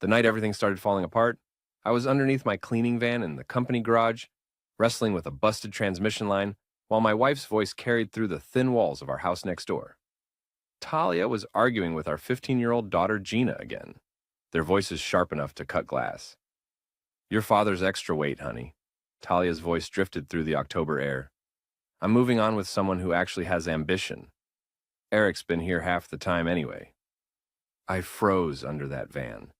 The night everything started falling apart, I was underneath my cleaning van in the company garage, wrestling with a busted transmission line, while my wife's voice carried through the thin walls of our house next door. Talia was arguing with our 15-year-old daughter Gina again, their voices sharp enough to cut glass. "Your father's extra weight, honey." Talia's voice drifted through the October air. "I'm moving on with someone who actually has ambition. Eric's been here half the time anyway." I froze under that van,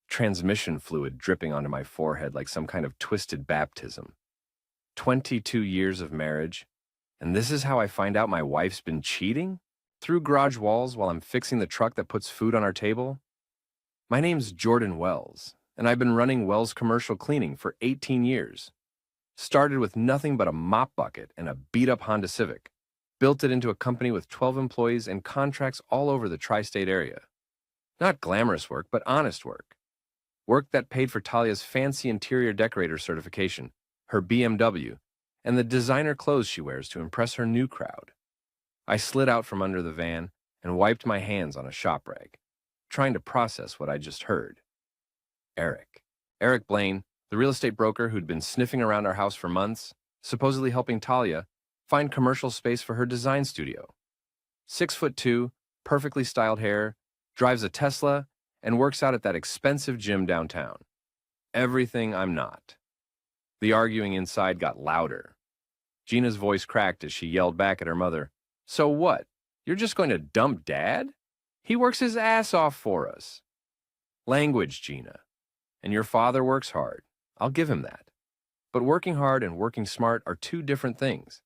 transmission fluid dripping onto my forehead like some kind of twisted baptism. 22 years of marriage, and this is how I find out my wife's been cheating? Through garage walls while I'm fixing the truck that puts food on our table? My name's Jordan Wells, and I've been running Wells Commercial Cleaning for 18 years. Started with nothing but a mop bucket and a beat-up Honda Civic. Built it into a company with 12 employees and contracts all over the tri-state area. Not glamorous work, but honest work. Work that paid for Talia's fancy interior decorator certification, her BMW, and the designer clothes she wears to impress her new crowd. I slid out from under the van and wiped my hands on a shop rag, trying to process what I just heard. Eric. Eric Blaine, the real estate broker who'd been sniffing around our house for months, supposedly helping Talia find commercial space for her design studio. 6'2", perfectly styled hair, drives a Tesla, and works out at that expensive gym downtown. Everything I'm not. The arguing inside got louder. Gina's voice cracked as she yelled back at her mother, "So what? You're just going to dump Dad? He works his ass off for us." Language, Gina. And your father works hard. I'll give him that. But working hard and working smart are two different things.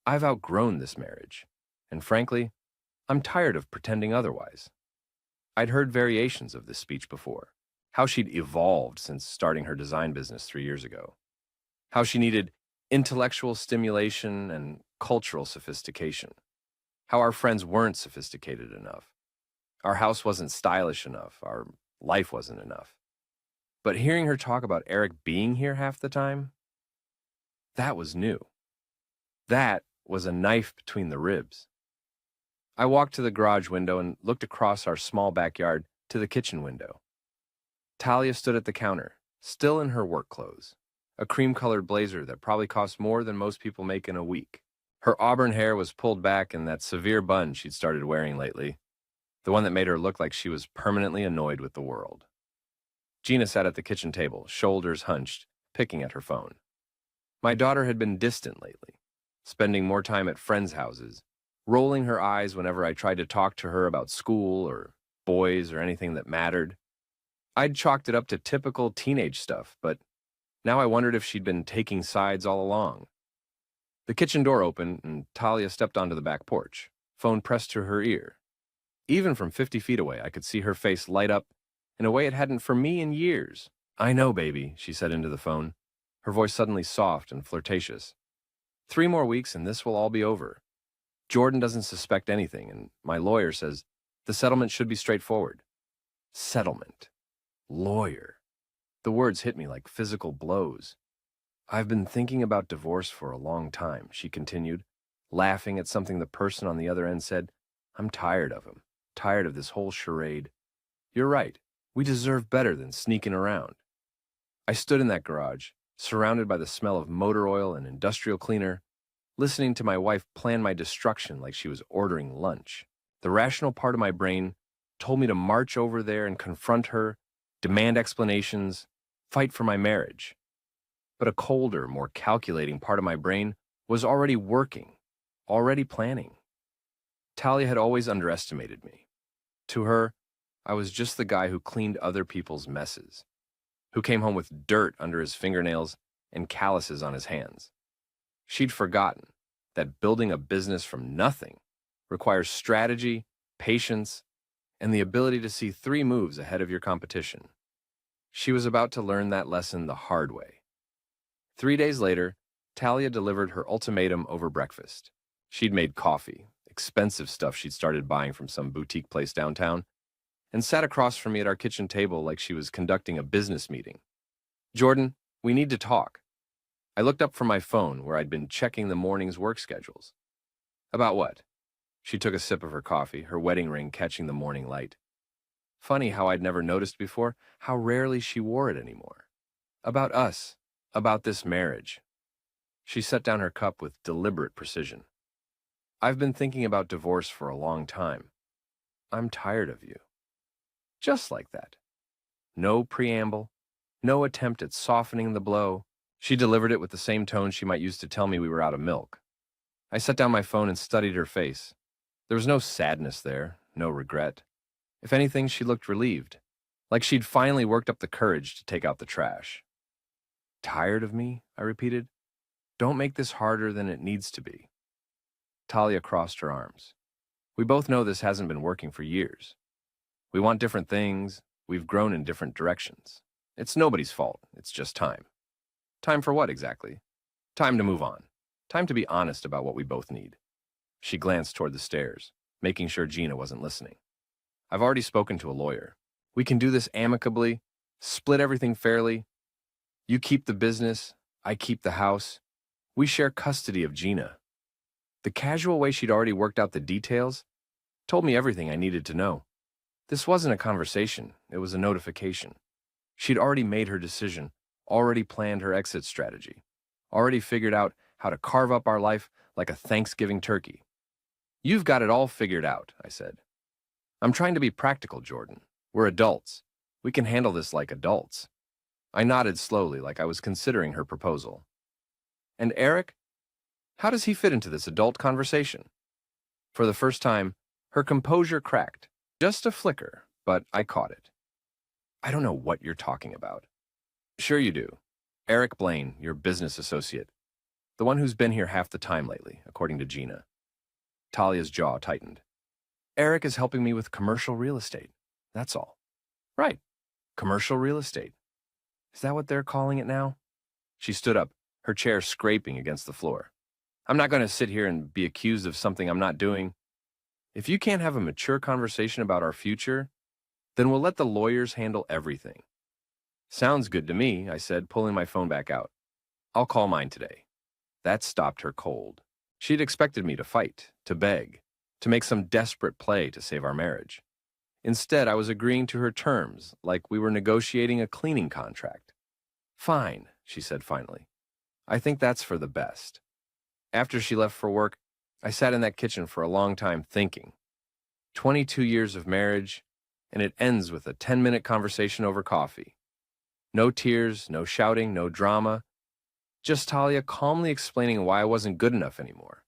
I've outgrown this marriage. And frankly, I'm tired of pretending otherwise. I'd heard variations of this speech before. How she'd evolved since starting her design business 3 years ago. How she needed intellectual stimulation and cultural sophistication. How our friends weren't sophisticated enough. Our house wasn't stylish enough. Our life wasn't enough. But hearing her talk about Eric being here half the time, that was new. That was a knife between the ribs. I walked to the garage window and looked across our small backyard to the kitchen window. Talia stood at the counter, still in her work clothes, a cream-colored blazer that probably cost more than most people make in a week. Her auburn hair was pulled back in that severe bun she'd started wearing lately, the one that made her look like she was permanently annoyed with the world. Gina sat at the kitchen table, shoulders hunched, picking at her phone. My daughter had been distant lately, spending more time at friends' houses, rolling her eyes whenever I tried to talk to her about school or boys or anything that mattered. I'd chalked it up to typical teenage stuff, but now I wondered if she'd been taking sides all along. The kitchen door opened and Talia stepped onto the back porch, phone pressed to her ear. Even from 50 feet away, I could see her face light up in a way it hadn't for me in years. "I know, baby," she said into the phone, her voice suddenly soft and flirtatious. 3 more weeks and this will all be over. Jordan doesn't suspect anything, and my lawyer says the settlement should be straightforward." Settlement. Lawyer. The words hit me like physical blows. "I've been thinking about divorce for a long time," she continued, laughing at something the person on the other end said. "I'm tired of him, tired of this whole charade. You're right. We deserve better than sneaking around." I stood in that garage, surrounded by the smell of motor oil and industrial cleaner, listening to my wife plan my destruction like she was ordering lunch. The rational part of my brain told me to march over there and confront her, demand explanations, fight for my marriage. But a colder, more calculating part of my brain was already working, already planning. Talia had always underestimated me. To her, I was just the guy who cleaned other people's messes, who came home with dirt under his fingernails and calluses on his hands. She'd forgotten that building a business from nothing requires strategy, patience, and the ability to see 3 moves ahead of your competition. She was about to learn that lesson the hard way. 3 days later, Talia delivered her ultimatum over breakfast. She'd made coffee, expensive stuff she'd started buying from some boutique place downtown, and sat across from me at our kitchen table like she was conducting a business meeting. "Jordan, we need to talk." I looked up from my phone where I'd been checking the morning's work schedules. "About what?" She took a sip of her coffee, her wedding ring catching the morning light. Funny how I'd never noticed before how rarely she wore it anymore. About us, about this marriage. She set down her cup with deliberate precision. I've been thinking about divorce for a long time. I'm tired of you. Just like that. No preamble, no attempt at softening the blow. She delivered it with the same tone she might use to tell me we were out of milk. I set down my phone and studied her face. There was no sadness there, no regret. If anything, she looked relieved, like she'd finally worked up the courage to take out the trash. Tired of me? I repeated. Don't make this harder than it needs to be. Talia crossed her arms. We both know this hasn't been working for years. We want different things. We've grown in different directions. It's nobody's fault. It's just time. Time for what exactly? Time to move on. Time to be honest about what we both need. She glanced toward the stairs, making sure Gina wasn't listening. I've already spoken to a lawyer. We can do this amicably, split everything fairly. You keep the business, I keep the house. We share custody of Gina. The casual way she'd already worked out the details told me everything I needed to know. This wasn't a conversation, it was a notification. She'd already made her decision, already planned her exit strategy, already figured out how to carve up our life like a Thanksgiving turkey. You've got it all figured out, I said. I'm trying to be practical, Jordan. We're adults. We can handle this like adults. I nodded slowly, like I was considering her proposal. And Eric? How does he fit into this adult conversation? For the first time, her composure cracked. Just a flicker, but I caught it. I don't know what you're talking about. Sure you do. Eric Blaine, your business associate. The one who's been here half the time lately, according to Gina. Talia's jaw tightened. Eric is helping me with commercial real estate. That's all. Right. Commercial real estate. Is that what they're calling it now? She stood up, her chair scraping against the floor. I'm not going to sit here and be accused of something I'm not doing. If you can't have a mature conversation about our future, then we'll let the lawyers handle everything. Sounds good to me, I said, pulling my phone back out. I'll call mine today. That stopped her cold. She'd expected me to fight, to beg, to make some desperate play to save our marriage. Instead, I was agreeing to her terms, like we were negotiating a cleaning contract. Fine, she said finally. I think that's for the best. After she left for work, I sat in that kitchen for a long time thinking. 22 years of marriage, and it ends with a 10-minute conversation over coffee. No tears, no shouting, no drama. Just Talia calmly explaining why I wasn't good enough anymore,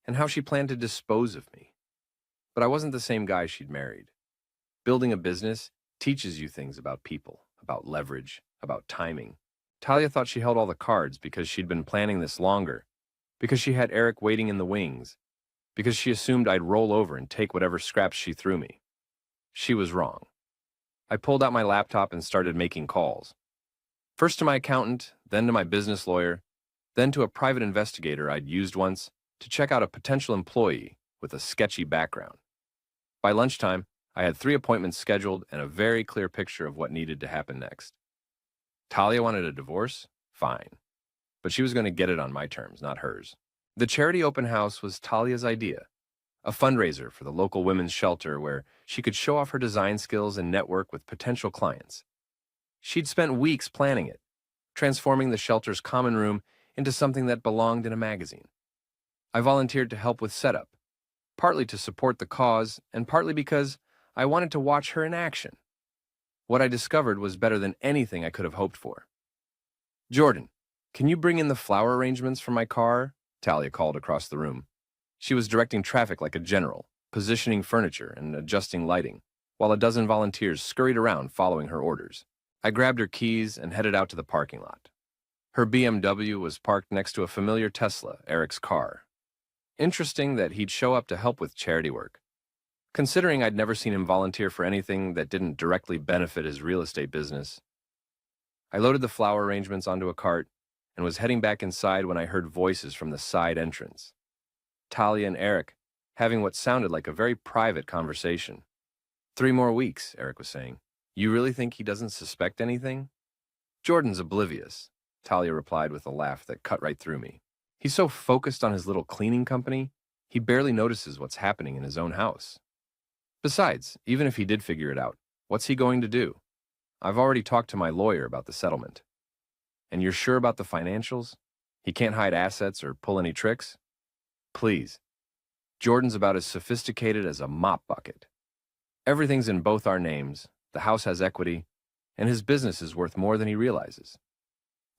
and how she planned to dispose of me. But I wasn't the same guy she'd married. Building a business teaches you things about people, about leverage, about timing. Talia thought she held all the cards because she'd been planning this longer, because she had Eric waiting in the wings, because she assumed I'd roll over and take whatever scraps she threw me. She was wrong. I pulled out my laptop and started making calls. First to my accountant, then to my business lawyer, then to a private investigator I'd used once to check out a potential employee with a sketchy background. By lunchtime, I had 3 appointments scheduled and a very clear picture of what needed to happen next. Talia wanted a divorce? Fine. But she was going to get it on my terms, not hers. The charity open house was Talia's idea, a fundraiser for the local women's shelter where she could show off her design skills and network with potential clients. She'd spent weeks planning it, transforming the shelter's common room into something that belonged in a magazine. I volunteered to help with setup, partly to support the cause and partly because I wanted to watch her in action. What I discovered was better than anything I could have hoped for. Jordan, can you bring in the flower arrangements for my car? Talia called across the room. She was directing traffic like a general, positioning furniture and adjusting lighting, while a dozen volunteers scurried around following her orders. I grabbed her keys and headed out to the parking lot. Her BMW was parked next to a familiar Tesla, Eric's car. Interesting that he'd show up to help with charity work. Considering I'd never seen him volunteer for anything that didn't directly benefit his real estate business. I loaded the flower arrangements onto a cart and was heading back inside when I heard voices from the side entrance. Talia and Eric having what sounded like a very private conversation. 3 more weeks, Eric was saying. You really think he doesn't suspect anything? Jordan's oblivious, Talia replied with a laugh that cut right through me. He's so focused on his little cleaning company, he barely notices what's happening in his own house. Besides, even if he did figure it out, What's he going to do? I've already talked to my lawyer about the settlement. And you're sure about the financials? He can't hide assets or pull any tricks? Please. Jordan's about as sophisticated as a mop bucket. Everything's in both our names, the house has equity, and his business is worth more than he realizes.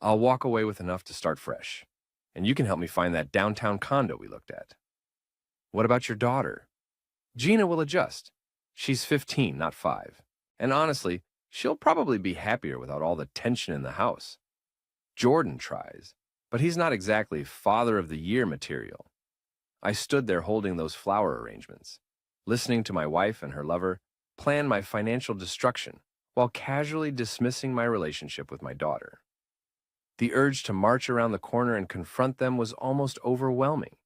I'll walk away with enough to start fresh, and you can help me find that downtown condo we looked at. What about your daughter? Gina will adjust. She's 15, not 5. And honestly, she'll probably be happier without all the tension in the house. Jordan tries, but he's not exactly father of the year material. I stood there holding those flower arrangements, listening to my wife and her lover plan my financial destruction while casually dismissing my relationship with my daughter. The urge to march around the corner and confront them was almost overwhelming,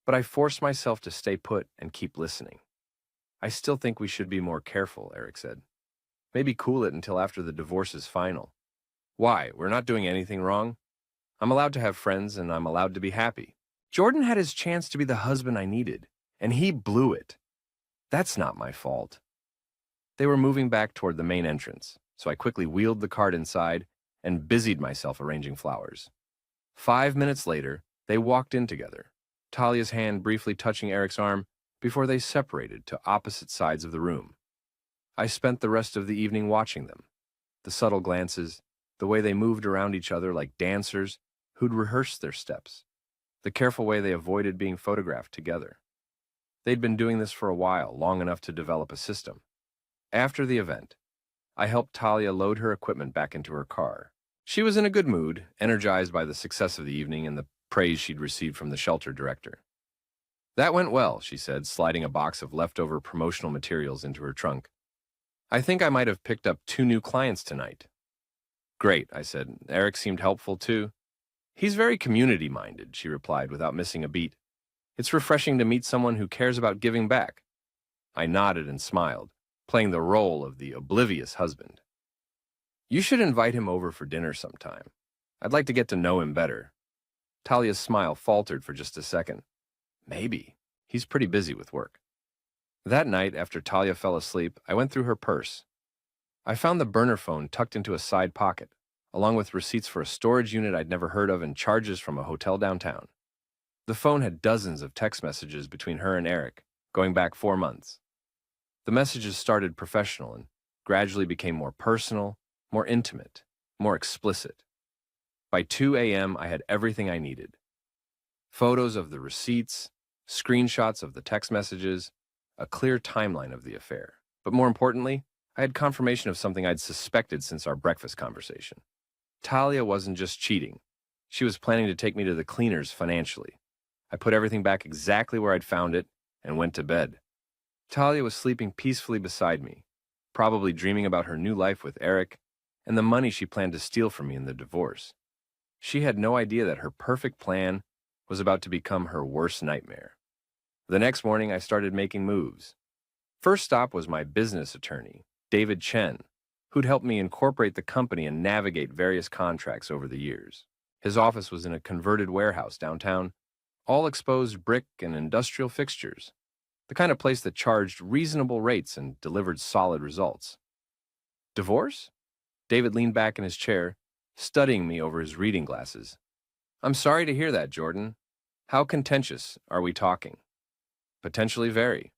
but I forced myself to stay put and keep listening. I still think we should be more careful, Eric said. Maybe cool it until after the divorce is final. Why? We're not doing anything wrong. I'm allowed to have friends and I'm allowed to be happy. Jordan had his chance to be the husband I needed, and he blew it. That's not my fault. They were moving back toward the main entrance, so I quickly wheeled the cart inside and busied myself arranging flowers. 5 minutes later, they walked in together, Talia's hand briefly touching Eric's arm before they separated to opposite sides of the room. I spent the rest of the evening watching them, the subtle glances, the way they moved around each other like dancers who'd rehearsed their steps, the careful way they avoided being photographed together. They'd been doing this for a while, long enough to develop a system. After the event, I helped Talia load her equipment back into her car. She was in a good mood, energized by the success of the evening and the praise she'd received from the shelter director. That went well, she said, sliding a box of leftover promotional materials into her trunk. I think I might have picked up 2 new clients tonight. Great, I said. Eric seemed helpful too. He's very community-minded, she replied without missing a beat. It's refreshing to meet someone who cares about giving back. I nodded and smiled, playing the role of the oblivious husband. You should invite him over for dinner sometime. I'd like to get to know him better. Talia's smile faltered for just a second. Maybe. He's pretty busy with work. That night, after Talia fell asleep, I went through her purse. I found the burner phone tucked into a side pocket, along with receipts for a storage unit I'd never heard of and charges from a hotel downtown. The phone had dozens of text messages between her and Eric, going back 4 months. The messages started professional and gradually became more personal, more intimate, more explicit. By 2 a.m., I had everything I needed. Photos of the receipts, screenshots of the text messages, a clear timeline of the affair. But more importantly, I had confirmation of something I'd suspected since our breakfast conversation. Talia wasn't just cheating. She was planning to take me to the cleaners financially. I put everything back exactly where I'd found it and went to bed. Talia was sleeping peacefully beside me, probably dreaming about her new life with Eric and the money she planned to steal from me in the divorce. She had no idea that her perfect plan was about to become her worst nightmare. The next morning, I started making moves. First stop was my business attorney, David Chen, who'd helped me incorporate the company and navigate various contracts over the years. His office was in a converted warehouse downtown, all exposed brick and industrial fixtures, the kind of place that charged reasonable rates and delivered solid results. Divorce? David leaned back in his chair, studying me over his reading glasses. I'm sorry to hear that, Jordan. How contentious are we talking? Potentially very.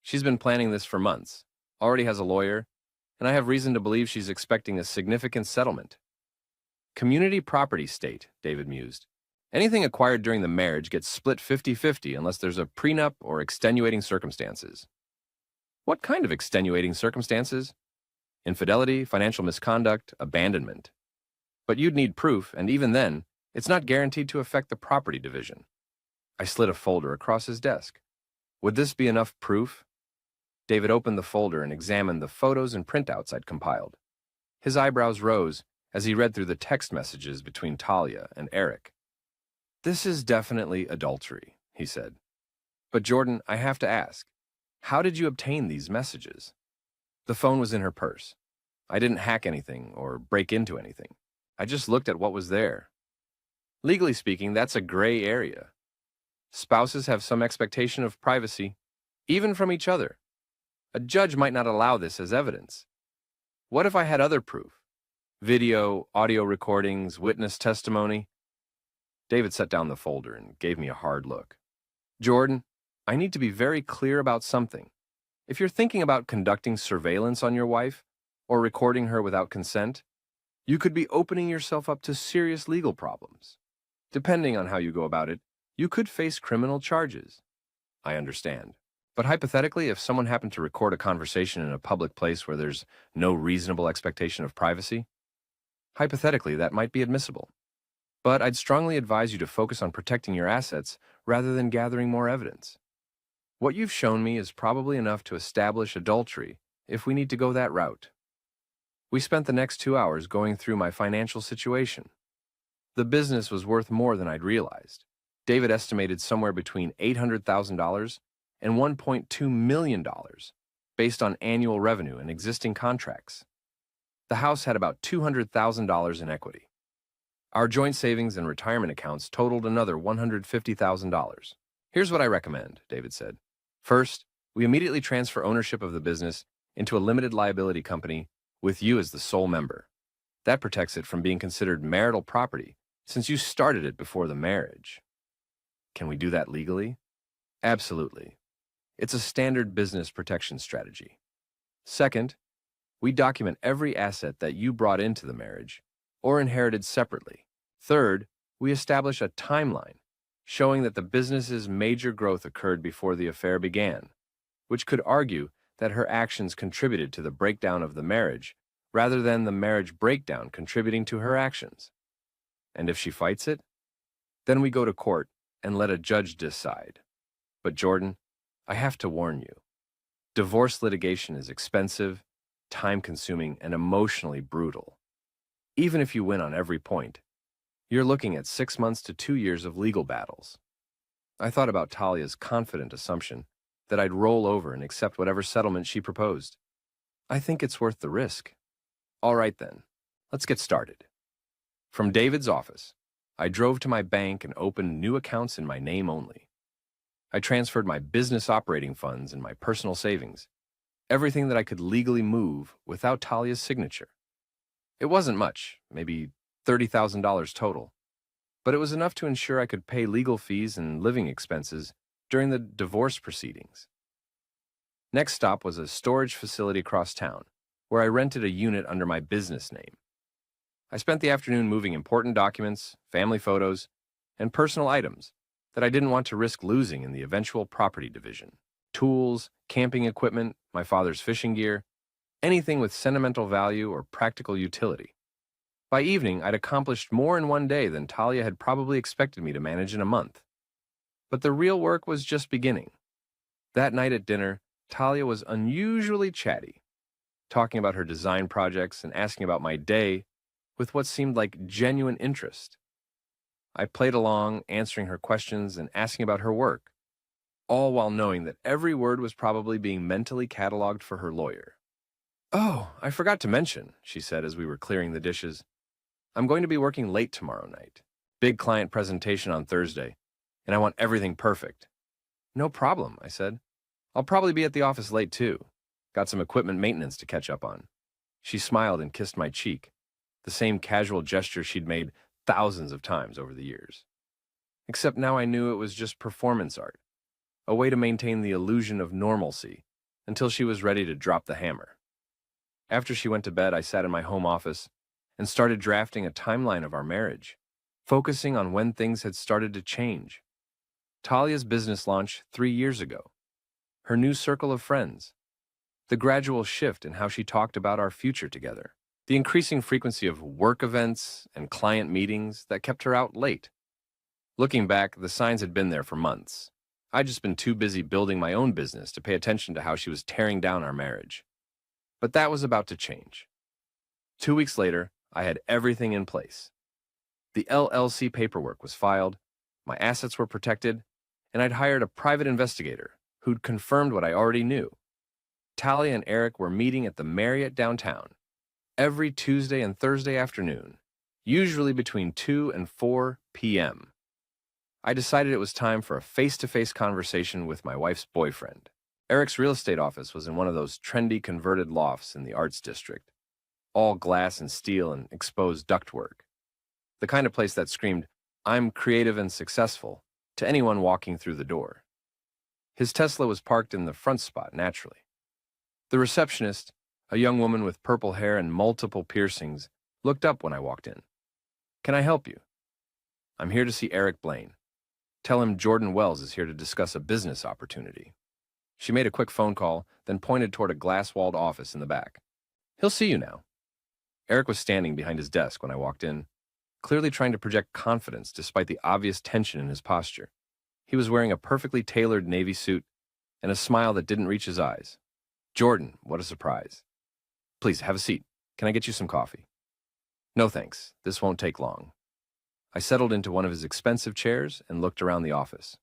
She's been planning this for months, already has a lawyer, and I have reason to believe she's expecting a significant settlement. Community property state, David mused. Anything acquired during the marriage gets split 50-50 unless there's a prenup or extenuating circumstances. What kind of extenuating circumstances? Infidelity, financial misconduct, abandonment. But you'd need proof, and even then, it's not guaranteed to affect the property division. I slid a folder across his desk. Would this be enough proof? David opened the folder and examined the photos and printouts I'd compiled. His eyebrows rose as he read through the text messages between Talia and Eric. This is definitely adultery, he said. But Jordan, I have to ask, how did you obtain these messages? The phone was in her purse. I didn't hack anything or break into anything. I just looked at what was there. Legally speaking, that's a gray area. Spouses have some expectation of privacy, even from each other. A judge might not allow this as evidence, What if I had other proof? Video, audio recordings, witness testimony? David set down the folder and gave me a hard look. Jordan, I need to be very clear about something. If you're thinking about conducting surveillance on your wife or recording her without consent, you could be opening yourself up to serious legal problems. Depending on how you go about it, you could face criminal charges. I understand. But hypothetically, if someone happened to record a conversation in a public place where there's no reasonable expectation of privacy, hypothetically, that might be admissible. But I'd strongly advise you to focus on protecting your assets rather than gathering more evidence. What you've shown me is probably enough to establish adultery if we need to go that route. We spent the next 2 hours going through my financial situation. The business was worth more than I'd realized. David estimated somewhere between $800,000 and $1.2 million based on annual revenue and existing contracts. The house had about $200,000 in equity. Our joint savings and retirement accounts totaled another $150,000. Here's what I recommend, David said. First, we immediately transfer ownership of the business into a limited liability company with you as the sole member. That protects it from being considered marital property since you started it before the marriage. Can we do that legally? Absolutely. It's a standard business protection strategy. Second, we document every asset that you brought into the marriage or inherited separately. Third, we establish a timeline showing that the business's major growth occurred before the affair began, which could argue that her actions contributed to the breakdown of the marriage rather than the marriage breakdown contributing to her actions. And if she fights it, then we go to court and let a judge decide. But Jordan, I have to warn you, divorce litigation is expensive, time-consuming, and emotionally brutal. Even if you win on every point, you're looking at 6 months to 2 years of legal battles. I thought about Talia's confident assumption that I'd roll over and accept whatever settlement she proposed. I think it's worth the risk. All right then, let's get started. From David's office, I drove to my bank and opened new accounts in my name only. I transferred my business operating funds and my personal savings, everything that I could legally move without Talia's signature. It wasn't much, maybe $30,000 total, but it was enough to ensure I could pay legal fees and living expenses during the divorce proceedings. Next stop was a storage facility across town, where I rented a unit under my business name. I spent the afternoon moving important documents, family photos, and personal items that I didn't want to risk losing in the eventual property division. Tools, camping equipment, my father's fishing gear, anything with sentimental value or practical utility. By evening, I'd accomplished more in one day than Talia had probably expected me to manage in a month. But the real work was just beginning. That night at dinner, Talia was unusually chatty, talking about her design projects and asking about my day with what seemed like genuine interest. I played along, answering her questions and asking about her work, all while knowing that every word was probably being mentally cataloged for her lawyer. "Oh, I forgot to mention," she said as we were clearing the dishes. "I'm going to be working late tomorrow night. Big client presentation on Thursday, and I want everything perfect." "No problem," I said. "I'll probably be at the office late too. Got some equipment maintenance to catch up on." She smiled and kissed my cheek, the same casual gesture she'd made thousands of times over the years. Except now I knew it was just performance art, a way to maintain the illusion of normalcy until she was ready to drop the hammer. After she went to bed, I sat in my home office and started drafting a timeline of our marriage, focusing on when things had started to change. Talia's business launch 3 years ago, her new circle of friends, the gradual shift in how she talked about our future together, the increasing frequency of work events and client meetings that kept her out late. Looking back, the signs had been there for months. I'd just been too busy building my own business to pay attention to how she was tearing down our marriage. But that was about to change. 2 weeks later, I had everything in place. The LLC paperwork was filed, my assets were protected, and I'd hired a private investigator who'd confirmed what I already knew. Talia and Eric were meeting at the Marriott downtown every Tuesday and Thursday afternoon, usually between 2 and 4 p.m. I decided it was time for a face-to-face conversation with my wife's boyfriend. Eric's real estate office was in one of those trendy converted lofts in the Arts District. all glass and steel and exposed ductwork. The kind of place that screamed, "I'm creative and successful," to anyone walking through the door. His Tesla was parked in the front spot, naturally. The receptionist, a young woman with purple hair and multiple piercings, looked up when I walked in. "Can I help you?" "I'm here to see Eric Blaine. Tell him Jordan Wells is here to discuss a business opportunity." She made a quick phone call, then pointed toward a glass-walled office in the back. "He'll see you now." Eric was standing behind his desk when I walked in, clearly trying to project confidence despite the obvious tension in his posture. He was wearing a perfectly tailored navy suit and a smile that didn't reach his eyes. "Jordan, what a surprise. Please, have a seat. Can I get you some coffee?" "No thanks. This won't take long." I settled into one of his expensive chairs and looked around the office.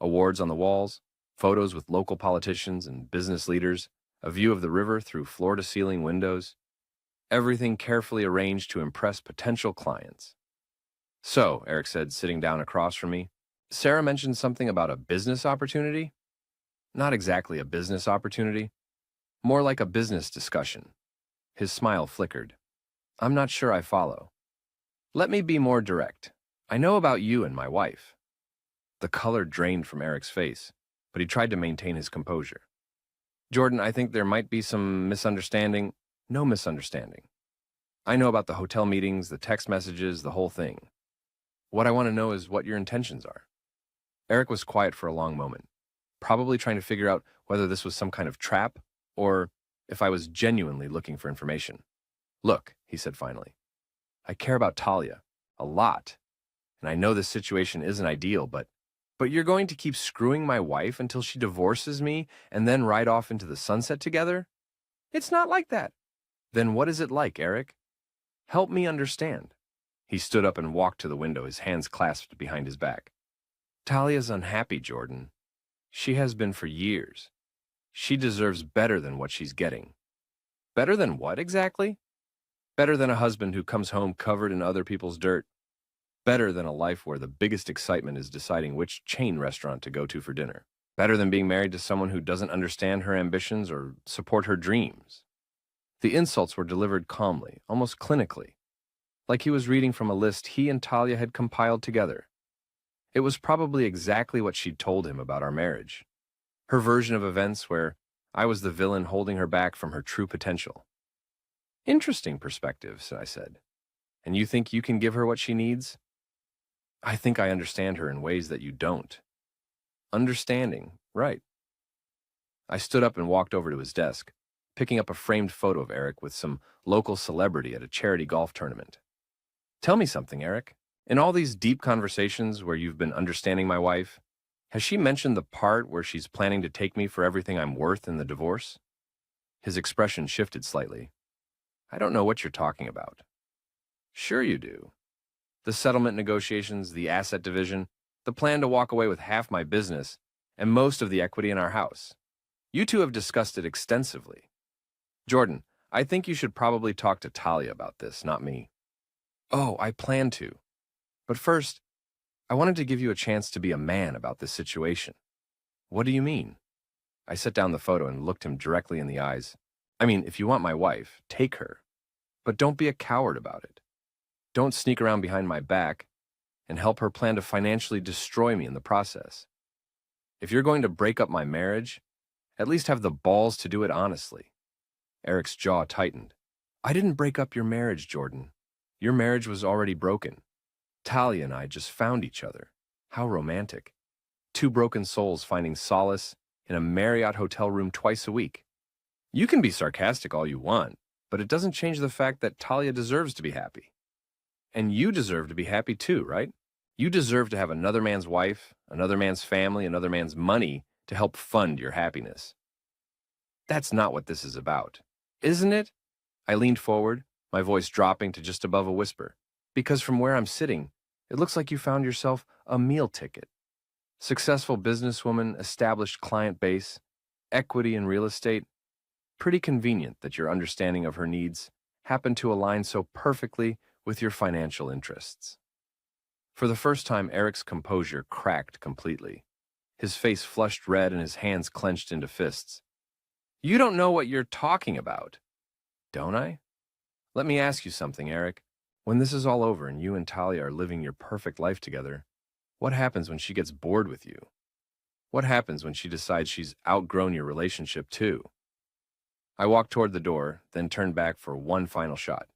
Awards on the walls, photos with local politicians and business leaders, a view of the river through floor-to-ceiling windows. Everything carefully arranged to impress potential clients. "So," Eric said, sitting down across from me, "Sarah mentioned something about a business opportunity?" "Not exactly a business opportunity. More like a business discussion." His smile flickered. "I'm not sure I follow." "Let me be more direct. I know about you and my wife." The color drained from Eric's face, but he tried to maintain his composure. "Jordan, I think there might be some misunderstanding." "No misunderstanding. I know about the hotel meetings, the text messages, the whole thing. What I want to know is what your intentions are." Eric was quiet for a long moment, probably trying to figure out whether this was some kind of trap or if I was genuinely looking for information. "Look," he said finally, "I care about Talia a lot, and I know this situation isn't ideal, but you're going to keep screwing my wife until she divorces me and then ride off into the sunset together? It's not like that." "Then what is it like, Eric? Help me understand." He stood up and walked to the window, his hands clasped behind his back. "Talia's unhappy, Jordan. She has been for years. She deserves better than what she's getting." "Better than what exactly?" "Better than a husband who comes home covered in other people's dirt. Better than a life where the biggest excitement is deciding which chain restaurant to go to for dinner. Better than being married to someone who doesn't understand her ambitions or support her dreams." The insults were delivered calmly, almost clinically, like he was reading from a list he and Talia had compiled together. It was probably exactly what she'd told him about our marriage. Her version of events where I was the villain holding her back from her true potential. "Interesting perspectives," I said. "And you think you can give her what she needs?" "I think I understand her in ways that you don't." "Understanding, right." I stood up and walked over to his desk, picking up a framed photo of Eric with some local celebrity at a charity golf tournament. "Tell me something, Eric. In all these deep conversations where you've been understanding my wife, has she mentioned the part where she's planning to take me for everything I'm worth in the divorce?" His expression shifted slightly. "I don't know what you're talking about." "Sure you do. The settlement negotiations, the asset division, the plan to walk away with half my business, and most of the equity in our house. You two have discussed it extensively. Jordan, I think you should probably talk to Talia about this, not me." "Oh, I plan to. But first, I wanted to give you a chance to be a man about this situation." "What do you mean?" I set down the photo and looked him directly in the eyes. "I mean, if you want my wife, take her. But don't be a coward about it. Don't sneak around behind my back and help her plan to financially destroy me in the process. If you're going to break up my marriage, at least have the balls to do it honestly." Eric's jaw tightened. "I didn't break up your marriage, Jordan. Your marriage was already broken. Talia and I just found each other. How romantic. Two broken souls finding solace in a Marriott hotel room twice a week. You can be sarcastic all you want, but it doesn't change the fact that Talia deserves to be happy. And you deserve to be happy too, right? You deserve to have another man's wife, another man's family, another man's money to help fund your happiness. That's not what this is about, isn't it?" I leaned forward, my voice dropping to just above a whisper, "because from where I'm sitting, it looks like you found yourself a meal ticket. Successful businesswoman, established client base, equity in real estate. Pretty convenient that your understanding of her needs happened to align so perfectly with your financial interests." For the first time, Eric's composure cracked completely. His face flushed red and his hands clenched into fists. "You don't know what you're talking about." "Don't I? Let me ask you something, Eric. When this is all over and you and Talia are living your perfect life together, what happens when she gets bored with you? What happens when she decides she's outgrown your relationship too? I walked toward the door, then turned back for one final shot.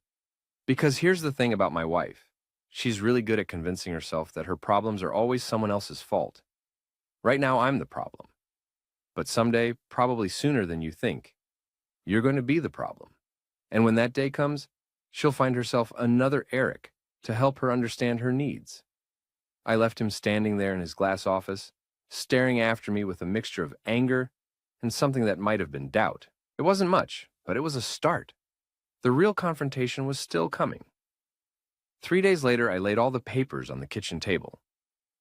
Because here's the thing about my wife. She's really good at convincing herself that her problems are always someone else's fault. Right now, I'm the problem. But someday, probably sooner than you think, you're going to be the problem. And when that day comes, she'll find herself another Eric to help her understand her needs. I left him standing there in his glass office, staring after me with a mixture of anger and something that might have been doubt. It wasn't much, but it was a start. The real confrontation was still coming. 3 days later, I laid all the papers on the kitchen table.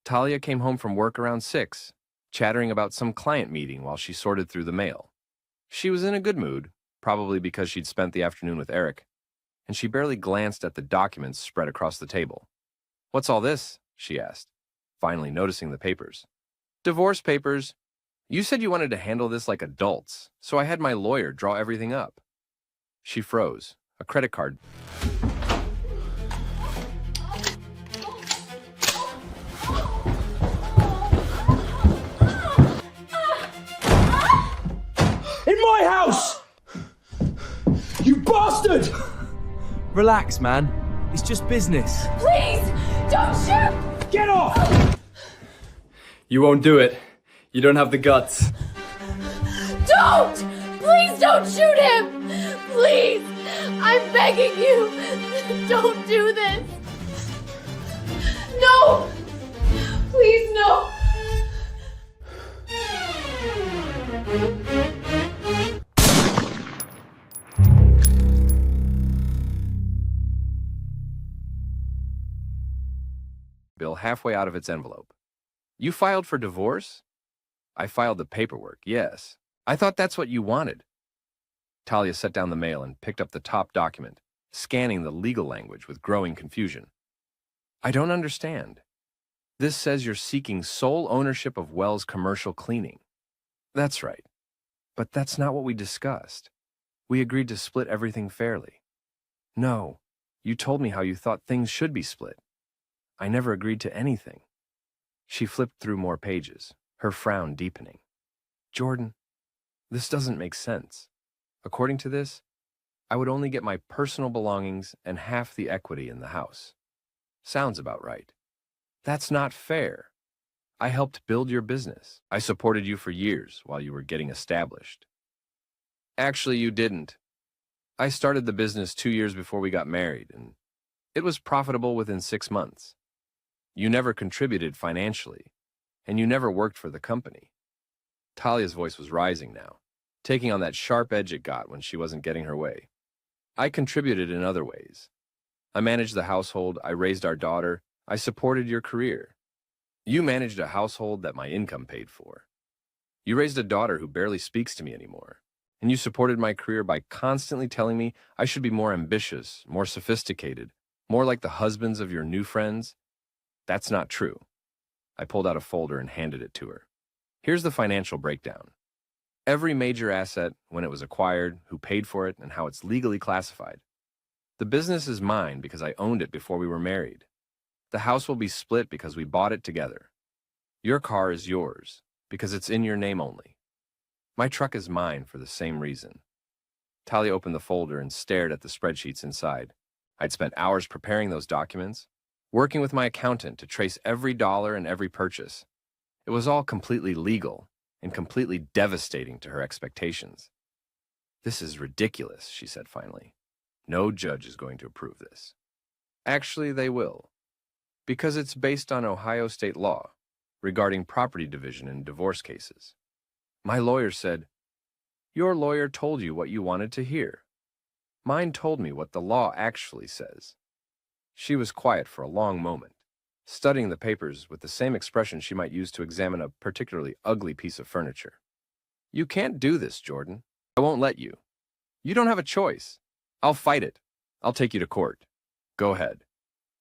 Talia came home from work around 6, chattering about some client meeting while she sorted through the mail. She was in a good mood, probably because she'd spent the afternoon with Eric, and she barely glanced at the documents spread across the table. "What's all this?" she asked, finally noticing the papers. "Divorce papers. You said you wanted to handle this like adults, so I had my lawyer draw everything up." She froze. A credit card. In my house! You bastard! Relax, man. It's just business. Please, don't shoot! Get off! You won't do it. You don't have the guts. Don't! Please don't shoot him! Please! I'm begging you! Don't do this! No! Please, no! Bill halfway out of its envelope. "You filed for divorce?" "I filed the paperwork, yes. I thought that's what you wanted." Talia set down the mail and picked up the top document, scanning the legal language with growing confusion. "I don't understand. This says you're seeking sole ownership of Wells Commercial Cleaning." "That's right. But that's not what we discussed. We agreed to split everything fairly." "No. You told me how you thought things should be split. I never agreed to anything." She flipped through more pages, her frown deepening. "Jordan, this doesn't make sense. According to this, I would only get my personal belongings and half the equity in the house. Sounds about right. That's not fair. I helped build your business. I supported you for years while you were getting established." "Actually, you didn't. I started the business 2 years before we got married, and it was profitable within 6 months. You never contributed financially, and you never worked for the company." Talia's voice was rising now, taking on that sharp edge it got when she wasn't getting her way. "I contributed in other ways. I managed the household, I raised our daughter, I supported your career. You managed a household that my income paid for. You raised a daughter who barely speaks to me anymore, and you supported my career by constantly telling me I should be more ambitious, more sophisticated, more like the husbands of your new friends. That's not true." I pulled out a folder and handed it to her. "Here's the financial breakdown. Every major asset, when it was acquired, who paid for it, and how it's legally classified. The business is mine because I owned it before we were married. The house will be split because we bought it together. Your car is yours because it's in your name only. My truck is mine for the same reason." Talia opened the folder and stared at the spreadsheets inside. I'd spent hours preparing those documents, working with my accountant to trace every dollar and every purchase. It was all completely legal and completely devastating to her expectations. "This is ridiculous," she said finally. "No judge is going to approve this." "Actually, they will, because it's based on Ohio state law regarding property division in divorce cases. My lawyer said, 'Your lawyer told you what you wanted to hear. Mine told me what the law actually says.'" She was quiet for a long moment, studying the papers with the same expression she might use to examine a particularly ugly piece of furniture. "You can't do this, Jordan. I won't let you. You don't have a choice. I'll fight it. I'll take you to court. Go ahead.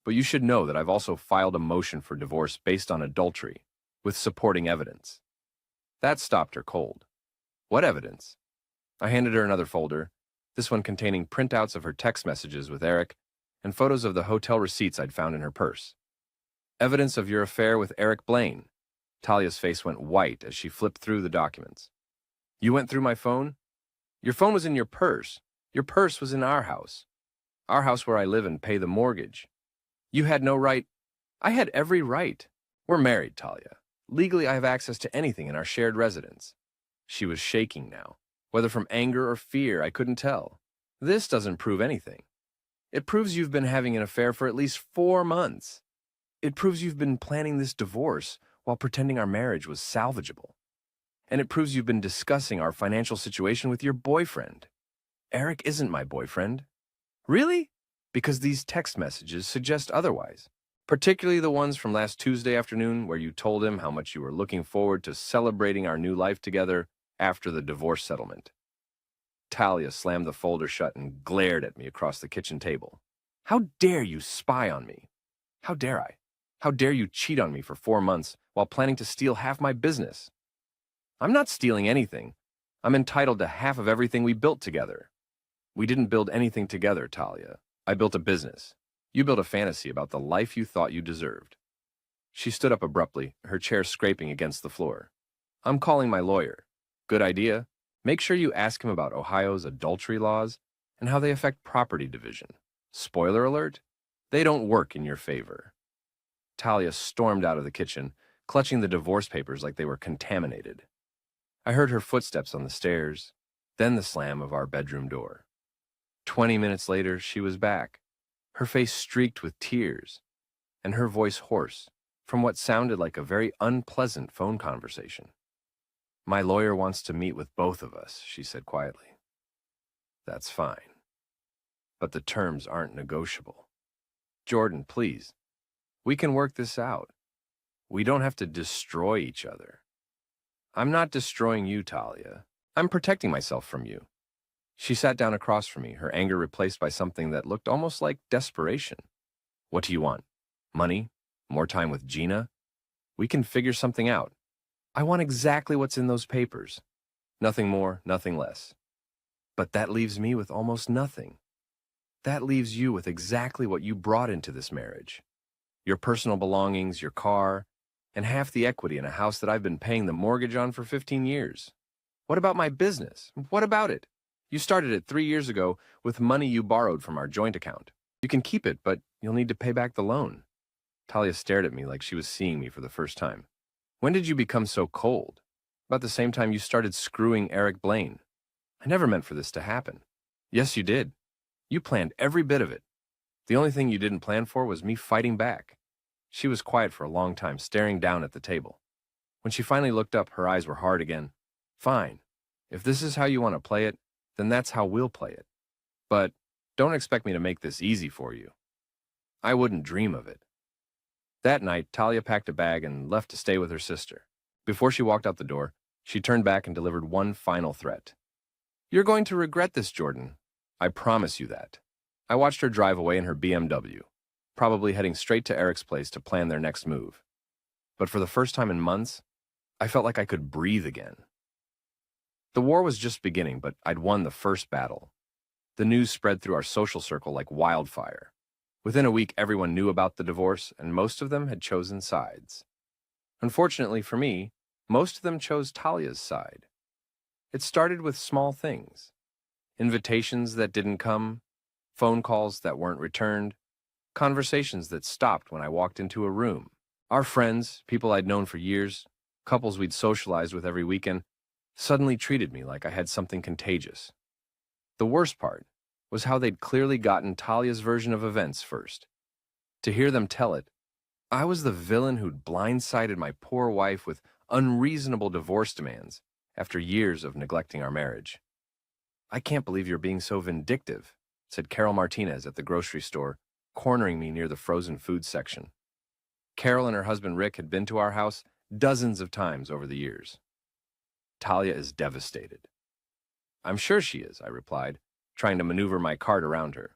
But you should know that I've also filed a motion for divorce based on adultery, with supporting evidence." That stopped her cold. "What evidence?" I handed her another folder, this one containing printouts of her text messages with Eric and photos of the hotel receipts I'd found in her purse. Evidence of your affair with Eric Blaine. Talia's face went white as she flipped through the documents. You went through my phone? Your phone was in your purse. Your purse was in our house where I live and pay the mortgage. You had no right. I had every right. We're married, Talia. Legally, I have access to anything in our shared residence. She was shaking now. Whether from anger or fear, I couldn't tell. This doesn't prove anything. It proves you've been having an affair for at least 4 months. It proves you've been planning this divorce while pretending our marriage was salvageable. And it proves you've been discussing our financial situation with your boyfriend. Eric isn't my boyfriend. Really? Because these text messages suggest otherwise. Particularly the ones from last Tuesday afternoon where you told him how much you were looking forward to celebrating our new life together after the divorce settlement. Talia slammed the folder shut and glared at me across the kitchen table. How dare you spy on me? How dare I? How dare you cheat on me for 4 months while planning to steal half my business? I'm not stealing anything. I'm entitled to half of everything we built together. We didn't build anything together, Talia. I built a business. You built a fantasy about the life you thought you deserved. She stood up abruptly, her chair scraping against the floor. I'm calling my lawyer. Good idea. Make sure you ask him about Ohio's adultery laws and how they affect property division. Spoiler alert, they don't work in your favor. Talia stormed out of the kitchen, clutching the divorce papers like they were contaminated. I heard her footsteps on the stairs, then the slam of our bedroom door. 20 minutes later, she was back, her face streaked with tears, and her voice hoarse from what sounded like a very unpleasant phone conversation. My lawyer wants to meet with both of us, she said quietly. That's fine. But the terms aren't negotiable. Jordan, please. We can work this out. We don't have to destroy each other. I'm not destroying you, Talia. I'm protecting myself from you. She sat down across from me, her anger replaced by something that looked almost like desperation. What do you want? Money? More time with Gina? We can figure something out. I want exactly what's in those papers. Nothing more, nothing less. But that leaves me with almost nothing. That leaves you with exactly what you brought into this marriage. Your personal belongings, your car, and half the equity in a house that I've been paying the mortgage on for 15 years. What about my business? What about it? You started it 3 years ago with money you borrowed from our joint account. You can keep it, but you'll need to pay back the loan. Talia stared at me like she was seeing me for the first time. When did you become so cold? About the same time you started screwing Eric Blaine. I never meant for this to happen. Yes, you did. You planned every bit of it. The only thing you didn't plan for was me fighting back. She was quiet for a long time, staring down at the table. When she finally looked up, her eyes were hard again. Fine. If this is how you want to play it, then that's how we'll play it. But don't expect me to make this easy for you. I wouldn't dream of it. That night, Talia packed a bag and left to stay with her sister. Before she walked out the door, she turned back and delivered one final threat. You're going to regret this, Jordan. I promise you that. I watched her drive away in her BMW, probably heading straight to Eric's place to plan their next move. But for the first time in months, I felt like I could breathe again. The war was just beginning, but I'd won the first battle. The news spread through our social circle like wildfire. Within a week, everyone knew about the divorce, and most of them had chosen sides. Unfortunately for me, most of them chose Talia's side. It started with small things. Invitations that didn't come, phone calls that weren't returned, conversations that stopped when I walked into a room. Our friends, people I'd known for years, couples we'd socialized with every weekend, suddenly treated me like I had something contagious. The worst part was how they'd clearly gotten Talia's version of events first. To hear them tell it, I was the villain who'd blindsided my poor wife with unreasonable divorce demands after years of neglecting our marriage. I can't believe you're being so vindictive, said Carol Martinez at the grocery store, cornering me near the frozen food section. Carol and her husband Rick had been to our house dozens of times over the years. Talia is devastated. I'm sure she is, I replied, trying to maneuver my cart around her.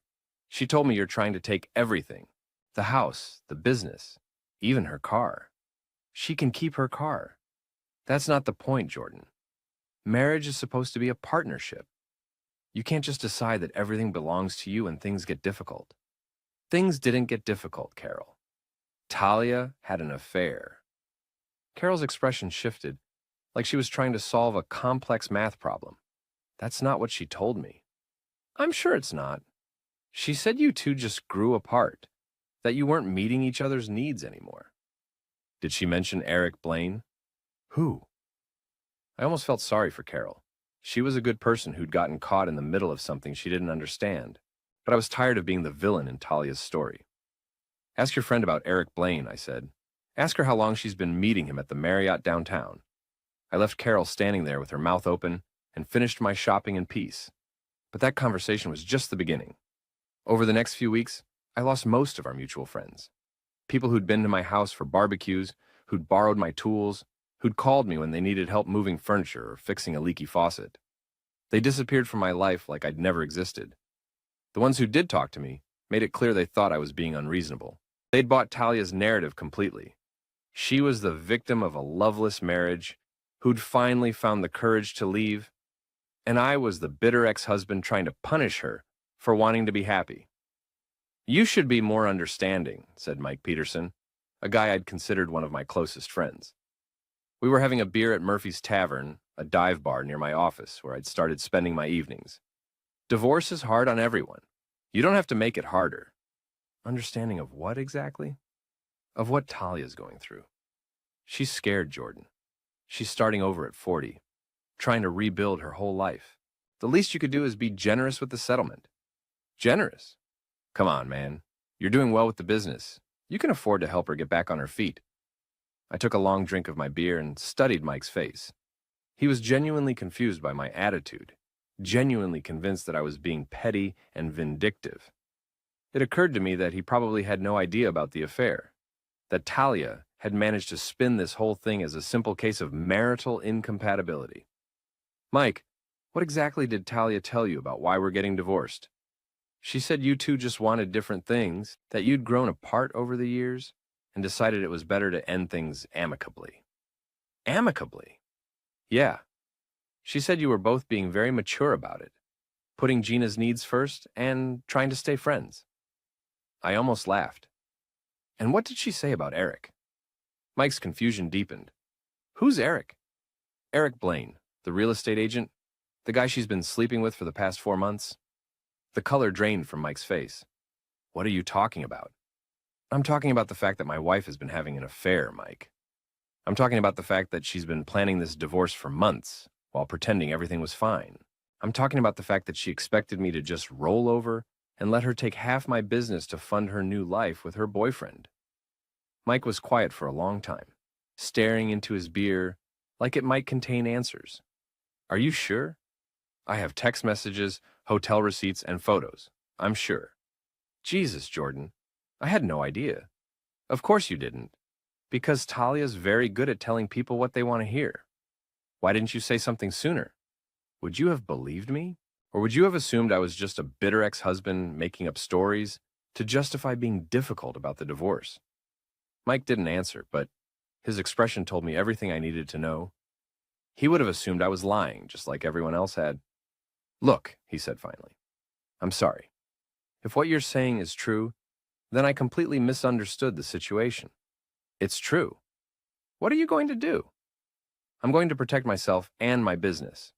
She told me you're trying to take everything, the house, the business, even her car. She can keep her car. That's not the point, Jordan. Marriage is supposed to be a partnership. You can't just decide that everything belongs to you when things get difficult. Things didn't get difficult, Carol. Talia had an affair. Carol's expression shifted, like she was trying to solve a complex math problem. That's not what she told me. I'm sure it's not. She said you two just grew apart, that you weren't meeting each other's needs anymore. Did she mention Eric Blaine? Who? I almost felt sorry for Carol. She was a good person who'd gotten caught in the middle of something she didn't understand, but I was tired of being the villain in Talia's story. Ask your friend about Eric Blaine, I said. Ask her how long she's been meeting him at the Marriott downtown. I left Carol standing there with her mouth open and finished my shopping in peace. But that conversation was just the beginning. Over the next few weeks, I lost most of our mutual friends. People who'd been to my house for barbecues, who'd borrowed my tools, who'd called me when they needed help moving furniture or fixing a leaky faucet. They disappeared from my life like I'd never existed. The ones who did talk to me made it clear they thought I was being unreasonable. They'd bought Talia's narrative completely. She was the victim of a loveless marriage who'd finally found the courage to leave, and I was the bitter ex-husband trying to punish her for wanting to be happy. You should be more understanding, said Mike Peterson, a guy I'd considered one of my closest friends. We were having a beer at Murphy's Tavern, a dive bar near my office where I'd started spending my evenings. Divorce is hard on everyone. You don't have to make it harder. Understanding of what exactly? Of what Talia's going through. She's scared, Jordan. She's starting over at 40, trying to rebuild her whole life. The least you could do is be generous with the settlement. Generous? Come on, man. You're doing well with the business. You can afford to help her get back on her feet. I took a long drink of my beer and studied Mike's face. He was genuinely confused by my attitude, genuinely convinced that I was being petty and vindictive. It occurred to me that he probably had no idea about the affair, that Talia had managed to spin this whole thing as a simple case of marital incompatibility. Mike, what exactly did Talia tell you about why we're getting divorced? She said you two just wanted different things, that you'd grown apart over the years, and decided it was better to end things amicably. Amicably? Yeah. She said you were both being very mature about it, putting Gina's needs first and trying to stay friends. I almost laughed. And what did she say about Eric? Mike's confusion deepened. Who's Eric? Eric Blaine, the real estate agent, the guy she's been sleeping with for the past 4 months. The color drained from Mike's face. What are you talking about? I'm talking about the fact that my wife has been having an affair, Mike. I'm talking about the fact that she's been planning this divorce for months while pretending everything was fine. I'm talking about the fact that she expected me to just roll over and let her take half my business to fund her new life with her boyfriend. Mike was quiet for a long time, staring into his beer like it might contain answers. Are you sure? I have text messages, hotel receipts, and photos. I'm sure. Jesus, Jordan. I had no idea. Of course you didn't. Because Talia's very good at telling people what they want to hear. Why didn't you say something sooner? Would you have believed me? Or would you have assumed I was just a bitter ex-husband making up stories to justify being difficult about the divorce? Mike didn't answer, but his expression told me everything I needed to know. He would have assumed I was lying, just like everyone else had. Look, he said finally, I'm sorry. If what you're saying is true, then I completely misunderstood the situation. It's true. What are you going to do? I'm going to protect myself and my business,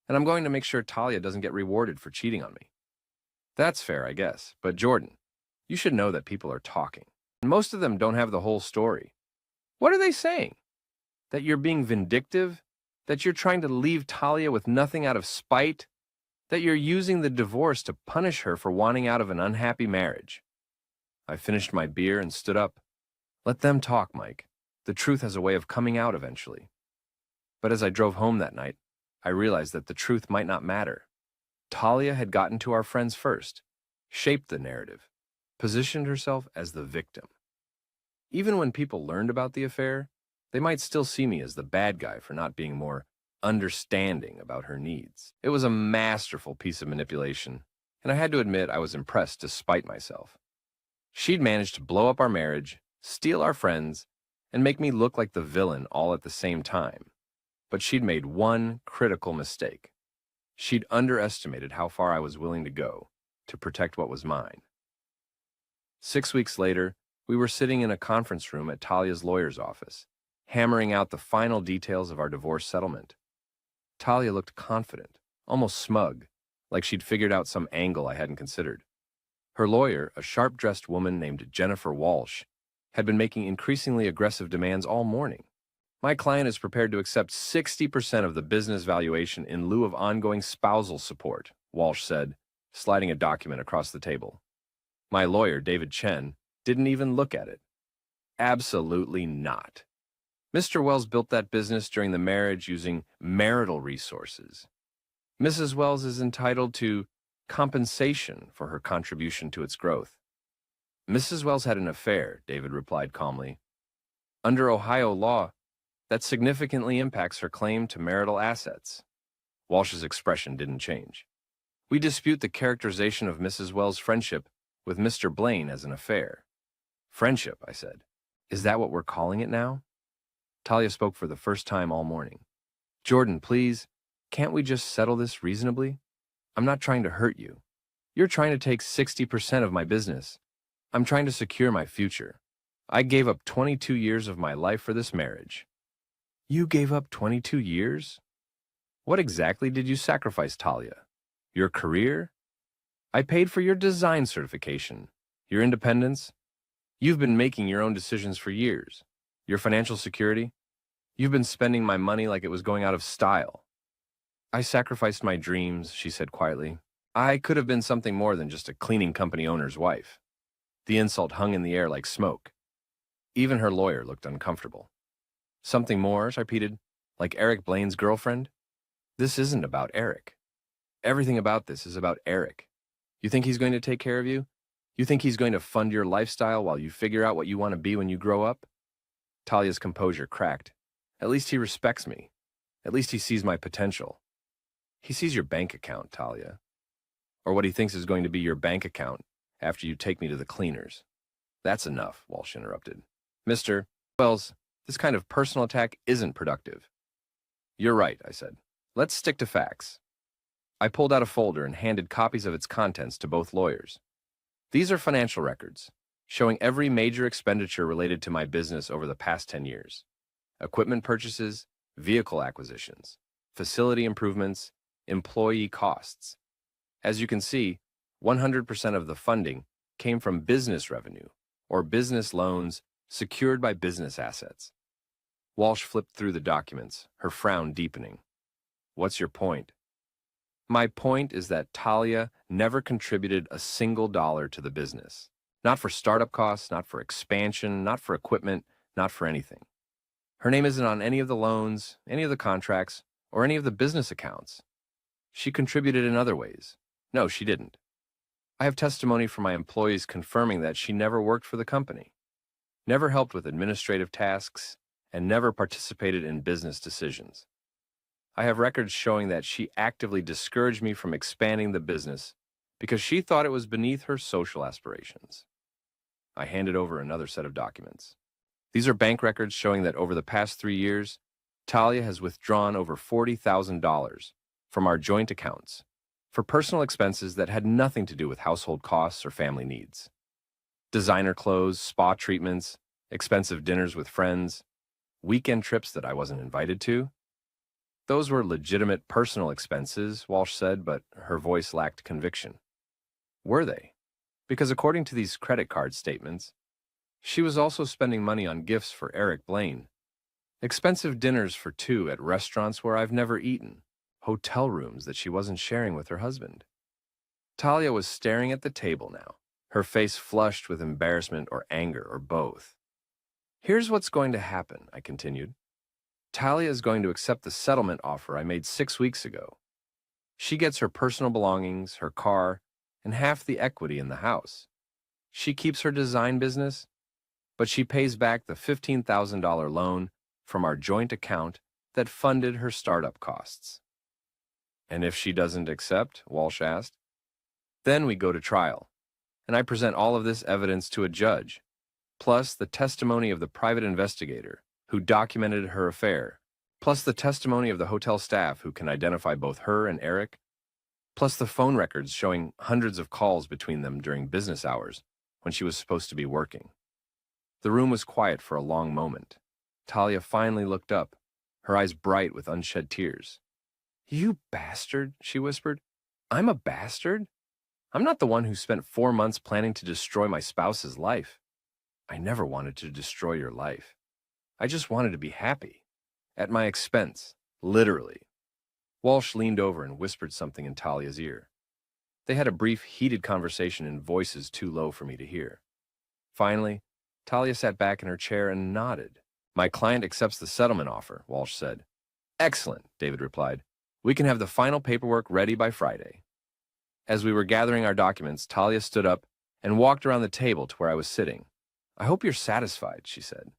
and I'm going to make sure Talia doesn't get rewarded for cheating on me. That's fair, I guess, but Jordan, you should know that people are talking, and most of them don't have the whole story. What are they saying? That you're being vindictive? That you're trying to leave Talia with nothing out of spite? That you're using the divorce to punish her for wanting out of an unhappy marriage? I finished my beer and stood up. Let them talk, Mike. The truth has a way of coming out eventually. But as I drove home that night, I realized that the truth might not matter. Talia had gotten to our friends first, shaped the narrative, positioned herself as the victim. Even when people learned about the affair, they might still see me as the bad guy for not being more understanding about her needs. It was a masterful piece of manipulation, and I had to admit I was impressed despite myself. She'd managed to blow up our marriage, steal our friends, and make me look like the villain all at the same time. But she'd made one critical mistake. She'd underestimated how far I was willing to go to protect what was mine. 6 weeks later, we were sitting in a conference room at Talia's lawyer's office, hammering out the final details of our divorce settlement. Talia looked confident, almost smug, like she'd figured out some angle I hadn't considered. Her lawyer, a sharp-dressed woman named Jennifer Walsh, had been making increasingly aggressive demands all morning. My client is prepared to accept 60% of the business valuation in lieu of ongoing spousal support, Walsh said, sliding a document across the table. My lawyer, David Chen, didn't even look at it. Absolutely not. Mr. Wells built that business during the marriage using marital resources. Mrs. Wells is entitled to compensation for her contribution to its growth. Mrs. Wells had an affair, David replied calmly. Under Ohio law, that significantly impacts her claim to marital assets. Walsh's expression didn't change. We dispute the characterization of Mrs. Wells' friendship with Mr. Blaine as an affair. Friendship, I said. Is that what we're calling it now? Talia spoke for the first time all morning. Jordan, please, can't we just settle this reasonably? I'm not trying to hurt you. You're trying to take 60% of my business. I'm trying to secure my future. I gave up 22 years of my life for this marriage. You gave up 22 years? What exactly did you sacrifice, Talia? Your career? I paid for your design certification, your independence. You've been making your own decisions for years. Your financial security? You've been spending my money like it was going out of style. I sacrificed my dreams, she said quietly. I could have been something more than just a cleaning company owner's wife. The insult hung in the air like smoke. Even her lawyer looked uncomfortable. Something more, I repeated, like Eric Blaine's girlfriend? This isn't about Eric. Everything about this is about Eric. You think he's going to take care of you? You think he's going to fund your lifestyle while you figure out what you want to be when you grow up? Talia's composure cracked. At least he respects me. At least he sees my potential. He sees your bank account, Talia. Or what he thinks is going to be your bank account after you take me to the cleaners. That's enough, Walsh interrupted. Mr. Wells, this kind of personal attack isn't productive. You're right, I said. Let's stick to facts. I pulled out a folder and handed copies of its contents to both lawyers. These are financial records, showing every major expenditure related to my business over the past 10 years. Equipment purchases, vehicle acquisitions, facility improvements, employee costs. As you can see, 100% of the funding came from business revenue or business loans secured by business assets. Walsh flipped through the documents, her frown deepening. What's your point? My point is that Talia never contributed a single dollar to the business. Not for startup costs, not for expansion, not for equipment, not for anything. Her name isn't on any of the loans, any of the contracts, or any of the business accounts. She contributed in other ways. No, she didn't. I have testimony from my employees confirming that she never worked for the company, never helped with administrative tasks, and never participated in business decisions. I have records showing that she actively discouraged me from expanding the business because she thought it was beneath her social aspirations. I handed over another set of documents. These are bank records showing that over the past 3 years, Talia has withdrawn over $40,000 from our joint accounts for personal expenses that had nothing to do with household costs or family needs. Designer clothes, spa treatments, expensive dinners with friends, weekend trips that I wasn't invited to. Those were legitimate personal expenses, Walsh said, but her voice lacked conviction. Were they? Because according to these credit card statements, she was also spending money on gifts for Eric Blaine, expensive dinners for two at restaurants where I've never eaten, hotel rooms that she wasn't sharing with her husband. Talia was staring at the table now, her face flushed with embarrassment or anger or both. Here's what's going to happen, I continued. Talia is going to accept the settlement offer I made 6 weeks ago. She gets her personal belongings, her car, and half the equity in the house. She keeps her design business, but she pays back the $15,000 loan from our joint account that funded her startup costs. And if she doesn't accept, Walsh asked, then we go to trial, and I present all of this evidence to a judge, plus the testimony of the private investigator who documented her affair, plus the testimony of the hotel staff who can identify both her and Eric plus the phone records showing hundreds of calls between them during business hours when she was supposed to be working. The room was quiet for a long moment. Talia finally looked up, her eyes bright with unshed tears. "You bastard," she whispered. "I'm a bastard? I'm not the one who spent 4 months planning to destroy my spouse's life. I never wanted to destroy your life. I just wanted to be happy. At my expense, literally." Walsh leaned over and whispered something in Talia's ear. They had a brief, heated conversation in voices too low for me to hear. Finally, Talia sat back in her chair and nodded. "My client accepts the settlement offer," Walsh said. "Excellent," David replied. "We can have the final paperwork ready by Friday." As we were gathering our documents, Talia stood up and walked around the table to where I was sitting. "I hope you're satisfied," she said.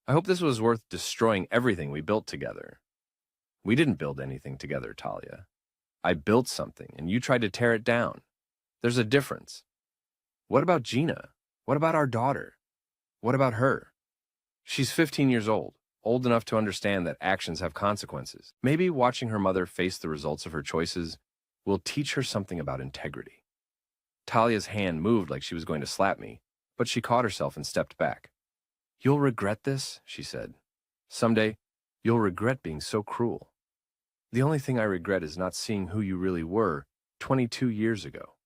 "I hope this was worth destroying everything we built together." "We didn't build anything together, Talia. I built something, and you tried to tear it down. There's a difference. What about Gina? What about our daughter? What about her? She's 15 years old enough to understand that actions have consequences. Maybe watching her mother face the results of her choices will teach her something about integrity." Talia's hand moved like she was going to slap me, but she caught herself and stepped back. "You'll regret this," she said. "Someday, you'll regret being so cruel. The only thing I regret is not seeing who you really were 22 years ago."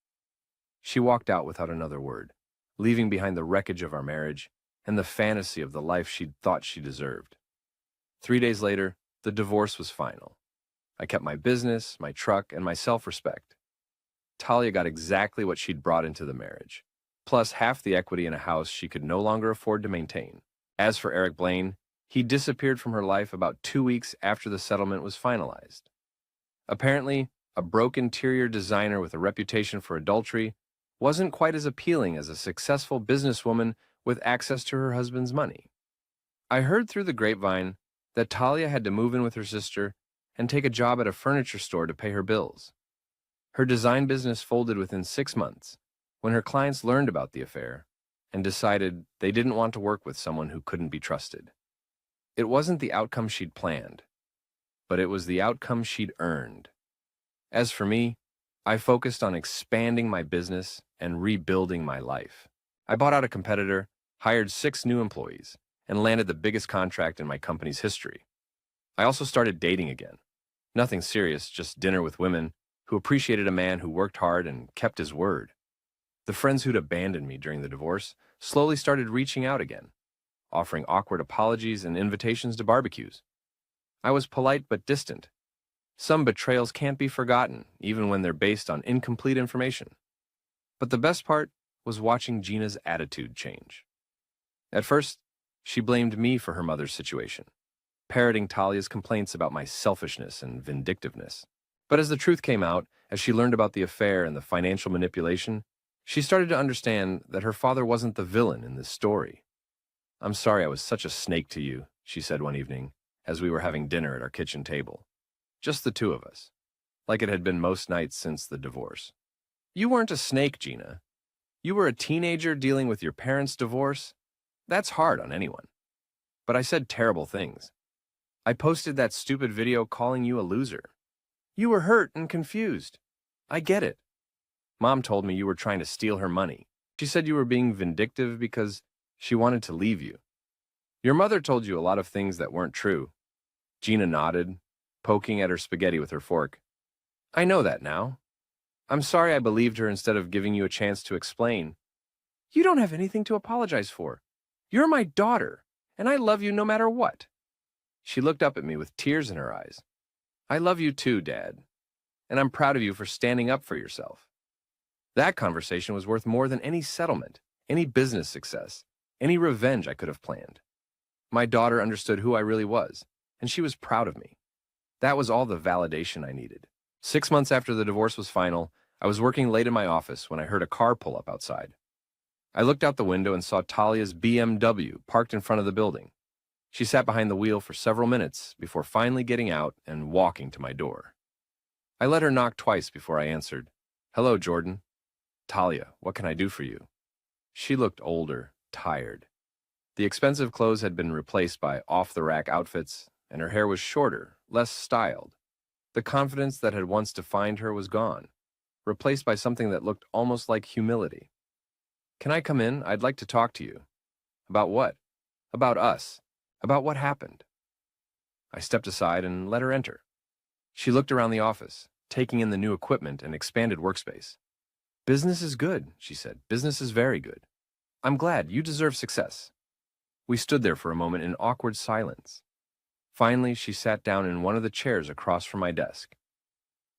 She walked out without another word, leaving behind the wreckage of our marriage and the fantasy of the life she'd thought she deserved. 3 days later, the divorce was final. I kept my business, my truck, and my self-respect. Talia got exactly what she'd brought into the marriage, plus half the equity in a house she could no longer afford to maintain. As for Eric Blaine, he disappeared from her life about 2 weeks after the settlement was finalized. Apparently, a broke interior designer with a reputation for adultery wasn't quite as appealing as a successful businesswoman with access to her husband's money. I heard through the grapevine that Talia had to move in with her sister and take a job at a furniture store to pay her bills. Her design business folded within 6 months when her clients learned about the affair and decided they didn't want to work with someone who couldn't be trusted. It wasn't the outcome she'd planned, but it was the outcome she'd earned. As for me, I focused on expanding my business and rebuilding my life. I bought out a competitor, hired 6 new employees, and landed the biggest contract in my company's history. I also started dating again. Nothing serious, just dinner with women who appreciated a man who worked hard and kept his word. The friends who'd abandoned me during the divorce slowly started reaching out again, offering awkward apologies and invitations to barbecues. I was polite but distant. Some betrayals can't be forgotten, even when they're based on incomplete information. But the best part was watching Gina's attitude change. At first, she blamed me for her mother's situation, parroting Talia's complaints about my selfishness and vindictiveness. But as the truth came out, as she learned about the affair and the financial manipulation, she started to understand that her father wasn't the villain in this story. "I'm sorry I was such a snake to you," she said one evening, as we were having dinner at our kitchen table. Just the two of us, like it had been most nights since the divorce. "You weren't a snake, Gina. You were a teenager dealing with your parents' divorce. That's hard on anyone. But I said terrible things. I posted that stupid video calling you a loser. You were hurt and confused. I get it. Mom told me you were trying to steal her money. She said you were being vindictive because she wanted to leave you. Your mother told you a lot of things that weren't true." Gina nodded, poking at her spaghetti with her fork. "I know that now. I'm sorry I believed her instead of giving you a chance to explain." "You don't have anything to apologize for. You're my daughter, and I love you no matter what." She looked up at me with tears in her eyes. "I love you too, Dad, and I'm proud of you for standing up for yourself." That conversation was worth more than any settlement, any business success, any revenge I could have planned. My daughter understood who I really was, and she was proud of me. That was all the validation I needed. 6 months after the divorce was final, I was working late in my office when I heard a car pull up outside. I looked out the window and saw Talia's BMW parked in front of the building. She sat behind the wheel for several minutes before finally getting out and walking to my door. I let her knock twice before I answered. "Hello, Jordan." "Talia, what can I do for you?" She looked older, tired. The expensive clothes had been replaced by off-the-rack outfits, and her hair was shorter, less styled. The confidence that had once defined her was gone. replaced by something that looked almost like humility. "Can I come in? I'd like to talk to you." "About what?" "About us. About what happened." I stepped aside and let her enter. She looked around the office, taking in the new equipment and expanded workspace. "Business is good," she said. "Business is very good. I'm glad. You deserve success." We stood there for a moment in awkward silence. Finally, she sat down in one of the chairs across from my desk.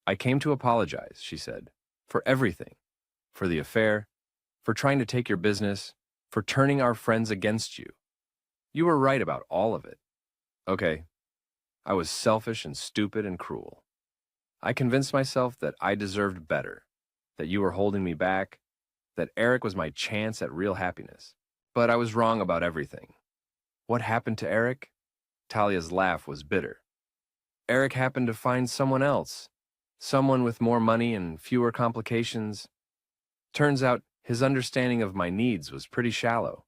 "I came to apologize," she said, "for everything. For the affair, for trying to take your business, for turning our friends against you. You were right about all of it. Okay, I was selfish and stupid and cruel. I convinced myself that I deserved better, that you were holding me back, that Eric was my chance at real happiness. But I was wrong about everything. What happened to Eric?" Talia's laugh was bitter. "Eric happened to find someone else, someone with more money and fewer complications. Turns out his understanding of my needs was pretty shallow.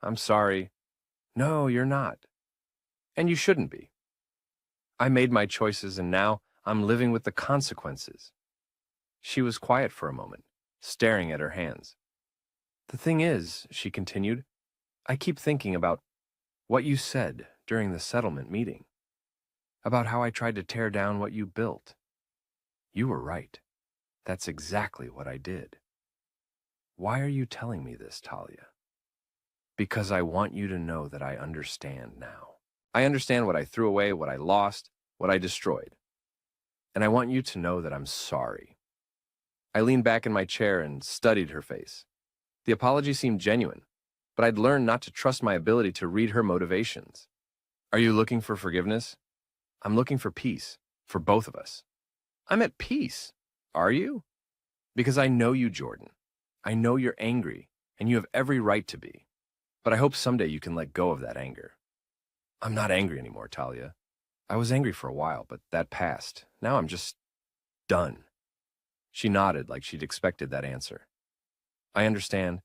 I'm sorry." "No, you're not. And you shouldn't be. I made my choices and now I'm living with the consequences." She was quiet for a moment, staring at her hands. "The thing is," she continued, "I keep thinking about what you said during the settlement meeting, about how I tried to tear down what you built. You were right. That's exactly what I did. Why are you telling me this, Talia?" "Because I want you to know that I understand now. I understand what I threw away, what I lost, what I destroyed. And I want you to know that I'm sorry." I leaned back in my chair and studied her face. The apology seemed genuine, but I'd learned not to trust my ability to read her motivations. "Are you looking for forgiveness?" "I'm looking for peace, for both of us." "I'm at peace. Are you?" "Because I know you, Jordan. I know you're angry, and you have every right to be. But I hope someday you can let go of that anger." "I'm not angry anymore, Talia. I was angry for a while, but that passed. Now I'm just done." She nodded like she'd expected that answer. "I understand.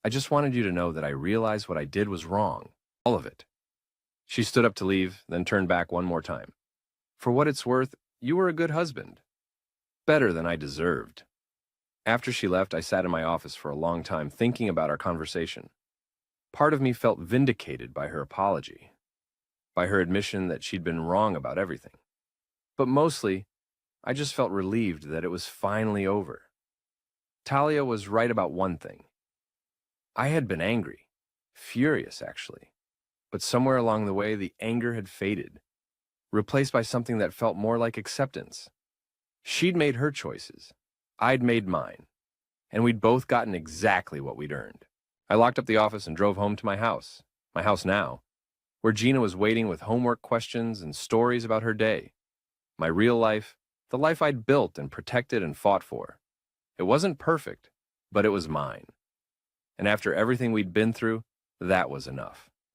I just wanted you to know that I realized what I did was wrong. All of it." She stood up to leave, then turned back one more time. "For what it's worth, you were a good husband. Better than I deserved." After she left, I sat in my office for a long time thinking about our conversation. Part of me felt vindicated by her apology, by her admission that she'd been wrong about everything. But mostly, I just felt relieved that it was finally over. Talia was right about one thing. I had been angry, furious actually, but somewhere along the way the anger had faded, replaced by something that felt more like acceptance. She'd made her choices, I'd made mine, and we'd both gotten exactly what we'd earned. I locked up the office and drove home to my house now, where Gina was waiting with homework questions and stories about her day. My real life, the life I'd built and protected and fought for. It wasn't perfect, but it was mine. And after everything we'd been through, that was enough.